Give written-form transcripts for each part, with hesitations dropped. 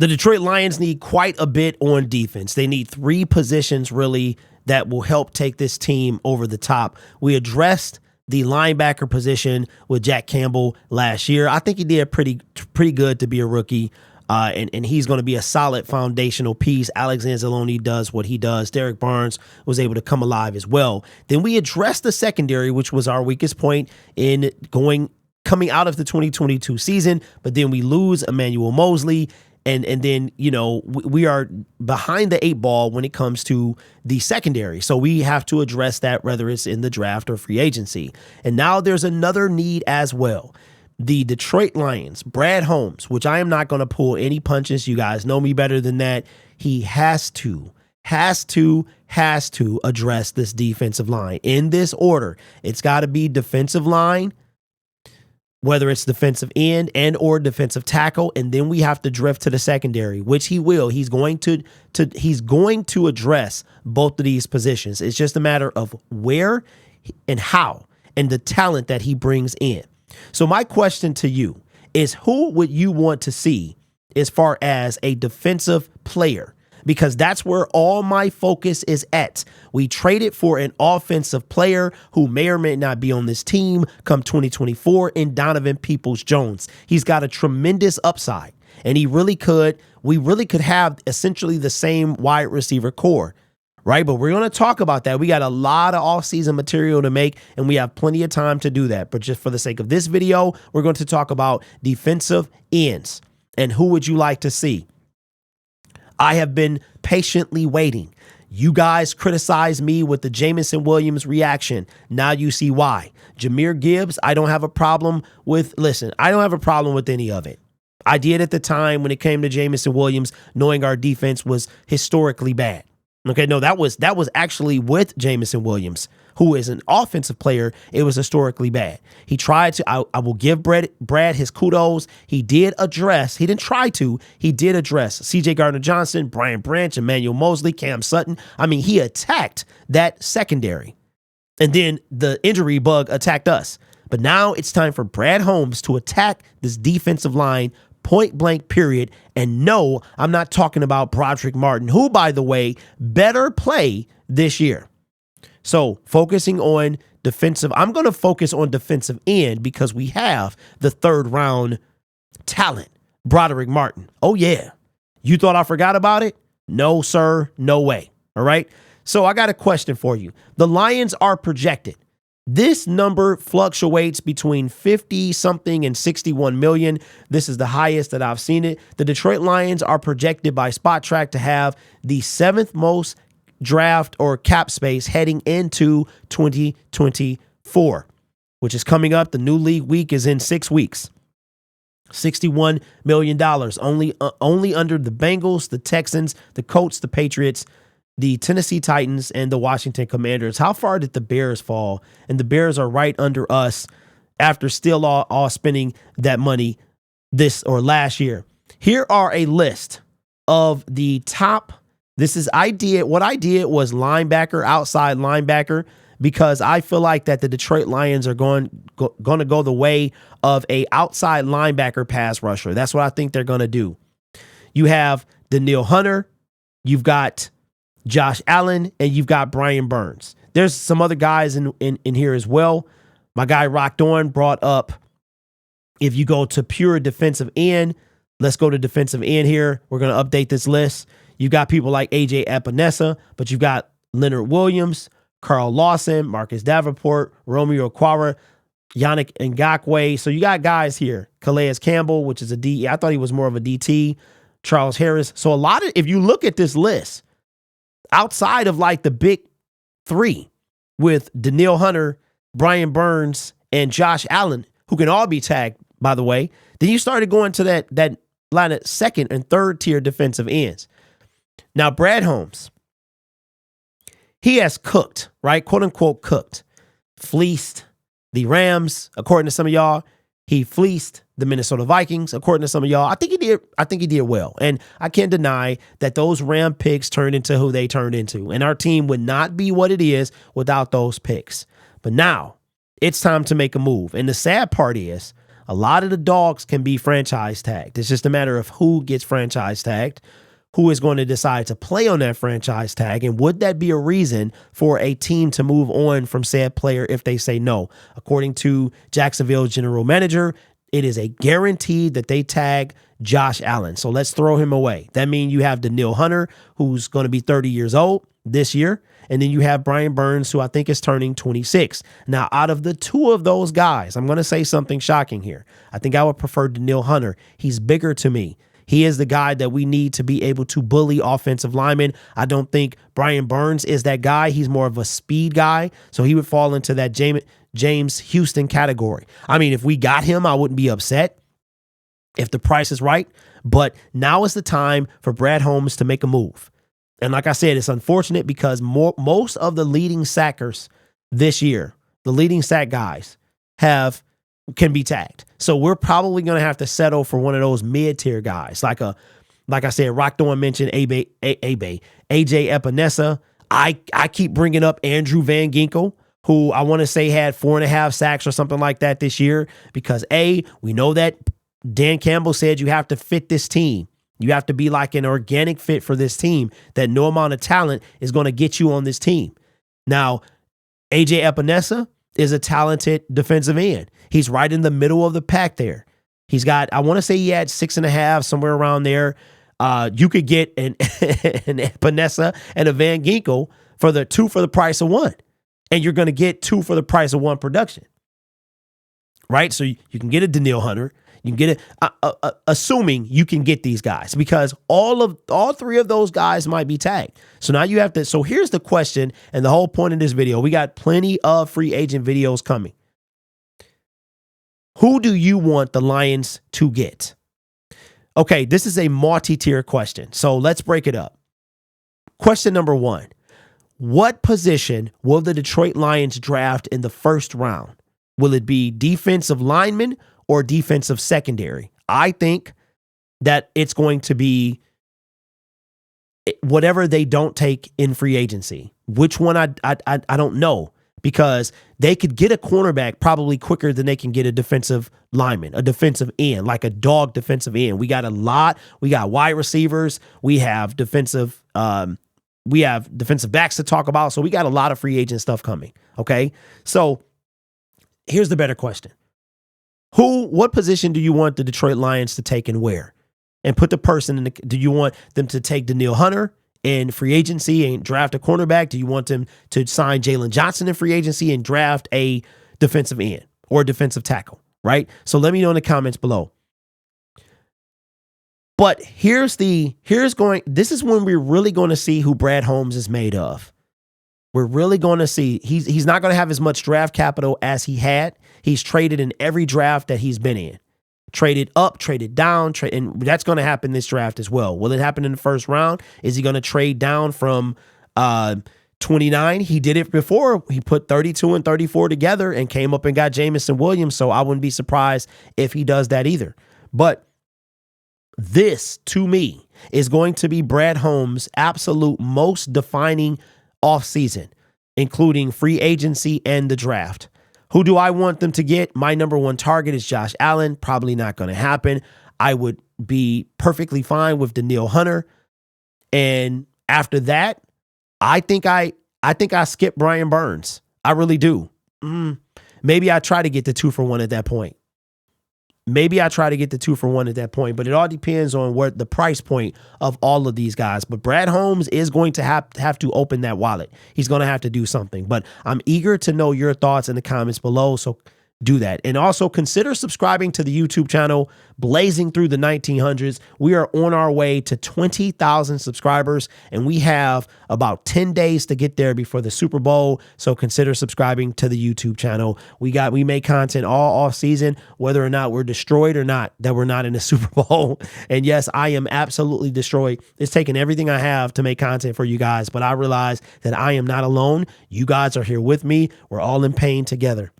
The Detroit Lions need quite a bit on defense. They need 3 positions really that will help take this team over the top. We addressed the linebacker position with Jack Campbell last year. I think he did pretty good to be a rookie. And he's going to be a solid foundational piece. Alex Anzalone does what he does. Derrick Barnes was able to come alive as well. Then we addressed the secondary, which was our weakest point in coming out of the 2022 season. But then we lose Emmanuel Mosley. And then, we are behind the 8 ball when it comes to the secondary. So we have to address that, whether it's in the draft or free agency. And now there's another need as well. The Detroit Lions, Brad Holmes, which I am not going to pull any punches. You guys know me better than that. He has to address this defensive line in this order. It's got to be defensive line, whether it's defensive end and or defensive tackle, and then we have to drift to the secondary, which he will. He's going to address both of these positions. It's just a matter of where and how and the talent that he brings in. So my question to you is, who would you want to see as far as a defensive player? Because that's where all my focus is at. We traded for an offensive player who may or may not be on this team come 2024 in Donovan Peoples-Jones. He's got a tremendous upside, and we really could have essentially the same wide receiver core, right? But we're going to talk about that. We got a lot of offseason material to make, and we have plenty of time to do that. But just for the sake of this video, we're going to talk about defensive ends and who would you like to see. I have been patiently waiting. You guys criticize me with the Jameson Williams reaction. Now you see why. Jahmyr Gibbs, I don't have a problem with. Listen, I don't have a problem with any of it. I did at the time when it came to Jameson Williams, knowing our defense was historically bad. Okay, no, that was actually with Jameson Williams, who is an offensive player. It was historically bad. He tried to, I will give Brad his kudos. He did address C.J. Gardner-Johnson, Brian Branch, Emmanuel Mosley, Cam Sutton. I mean, he attacked that secondary. And then the injury bug attacked us. But now it's time for Brad Holmes to attack this defensive line point blank, period. And no, I'm not talking about Broderick Martin, who, by the way, better play this year. So focusing on defensive, I'm going to focus on defensive end because we have the 3rd round talent, Broderick Martin. Oh, yeah. You thought I forgot about it? No, sir. No way. All right. So I got a question for you. The Lions are projected. This number fluctuates between 50 something and 61 million. This is the highest that I've seen it. The Detroit Lions are projected by Spot Track to have the 7th most draft or cap space heading into 2024, which is coming up. The new league week is in 6 weeks. $61 million, only under the Bengals, the Texans, the Colts, the Patriots, the Tennessee Titans, and the Washington Commanders. How far did the Bears fall? And the Bears are right under us after still all spending that money this or last year. Here are a list of the top. What I did was linebacker, outside linebacker, because I feel like that the Detroit Lions are going to go the way of a outside linebacker pass rusher. That's what I think they're going to do. You have Danielle Hunter, you've got Josh Allen, and you've got Brian Burns. There's some other guys in here as well. My guy Rock Dorn brought up, if you go to pure defensive end, let's go to defensive end here. We're going to update this list. You've got people like A.J. Epinesa, but you've got Leonard Williams, Carl Lawson, Marcus Davenport, Romeo Okwara, Yannick Ngakoue. So you got guys here. Calais Campbell, which is a D. I thought he was more of a DT. Charles Harris. So if you look at this list, outside of like the big 3 with Danielle Hunter, Brian Burns, and Josh Allen, who can all be tagged, by the way, then you started going to that line of 2nd and 3rd tier defensive ends. Now, Brad Holmes, he has cooked, right? Quote unquote cooked, fleeced the Rams, according to some of y'all. He fleeced the Minnesota Vikings, according to some of y'all. I think he did well. And I can't deny that those Ram picks turned into who they turned into. And our team would not be what it is without those picks. But now it's time to make a move. And the sad part is A lot of the dogs can be franchise tagged. It's just a matter of who gets franchise tagged, who is going to decide to play on that franchise tag, and would that be a reason for a team to move on from said player if they say no? According to Jacksonville's general manager, it is a guarantee that they tag Josh Allen. So let's throw him away. That means you have Danielle Hunter, who's going to be 30 years old this year. And then you have Brian Burns, who I think is turning 26. Now, out of the two of those guys, I'm going to say something shocking here. I think I would prefer Danielle Hunter. He's bigger to me. He is the guy that we need to be able to bully offensive linemen. I don't think Brian Burns is that guy. He's more of a speed guy. So he would fall into that James Houston category. I mean, if we got him, I wouldn't be upset if the price is right. But now is the time for Brad Holmes to make a move. And like I said, it's unfortunate because most of the leading sackers this year, the leading sack guys, can be tagged. So we're probably going to have to settle for one of those mid-tier guys. Like I said, Rockthorn mentioned AJ Epinesa. I keep bringing up Andrew Van Ginkel, who I want to say had 4.5 sacks or something like that this year, because we know that Dan Campbell said you have to fit this team. You have to be like an organic fit for this team, that no amount of talent is going to get you on this team. Now, AJ Epinesa is a talented defensive end. He's right in the middle of the pack there. He's got, I want to say he had 6.5, somewhere around there. You could get an Epinesa and a Van Ginkel for the 2 for the price of 1. And you're going to get 2 for the price of 1 production. Right? So you can get a Danielle Hunter. You can get it, assuming you can get these guys, because all 3 of those guys might be tagged. So now you have to. So here's the question, and the whole point of this video. We got plenty of free agent videos coming. Who do you want the Lions to get? Okay, this is a multi-tier question, so let's break it up. Question number 1: what position will the Detroit Lions draft in the first round? Will it be defensive lineman or defensive secondary? I think that it's going to be whatever they don't take in free agency. Which one, I don't know, because they could get a cornerback probably quicker than they can get a defensive lineman, a defensive end, like a dog defensive end. We got a lot. We got wide receivers. We have defensive backs to talk about. So we got a lot of free agent stuff coming. Okay. So here's the better question. What position do you want the Detroit Lions to take and where? And put the person in do you want them to take Danielle Hunter in free agency and draft a cornerback? Do you want them to sign Jalen Johnson in free agency and draft a defensive end or a defensive tackle? Right? So let me know in the comments below. But this is when we're really going to see who Brad Holmes is made of. We're really going to see he's not going to have as much draft capital as he had. He's traded in every draft that he's been in. Traded up, traded down, and that's going to happen this draft as well. Will it happen in the first round? Is he going to trade down from 29? He did it before. He put 32 and 34 together and came up and got Jamison Williams, so I wouldn't be surprised if he does that either. But this, to me, is going to be Brad Holmes' absolute most defining offseason, including free agency and the draft. Who do I want them to get? My number 1 target is Josh Allen. Probably not going to happen. I would be perfectly fine with Danielle Hunter. And after that, I think I skip Brian Burns. I really do. Maybe I try to get the 2 for 1 at that point. Maybe I try to get the 2 for 1 at that point, but it all depends on what the price point of all of these guys. But Brad Holmes is going to have to open that wallet. He's going to have to do something. But I'm eager to know your thoughts in the comments below, so do that. And also consider subscribing to the YouTube channel, Blazing Through the 1900s. We are on our way to 20,000 subscribers, and we have about 10 days to get there before the Super Bowl. So consider subscribing to the YouTube channel. We make content all off season, whether or not we're destroyed or not, that we're not in the Super Bowl. And yes, I am absolutely destroyed. It's taken everything I have to make content for you guys, but I realize that I am not alone. You guys are here with me. We're all in pain together.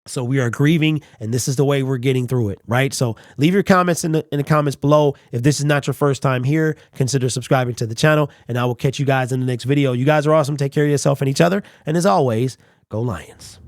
So we are grieving, and this is the way we're getting through it, right? So leave your comments in the comments below. If this is not your first time here, consider subscribing to the channel, and I will catch you guys in the next video. You guys are awesome. Take care of yourself and each other. And as always, go Lions.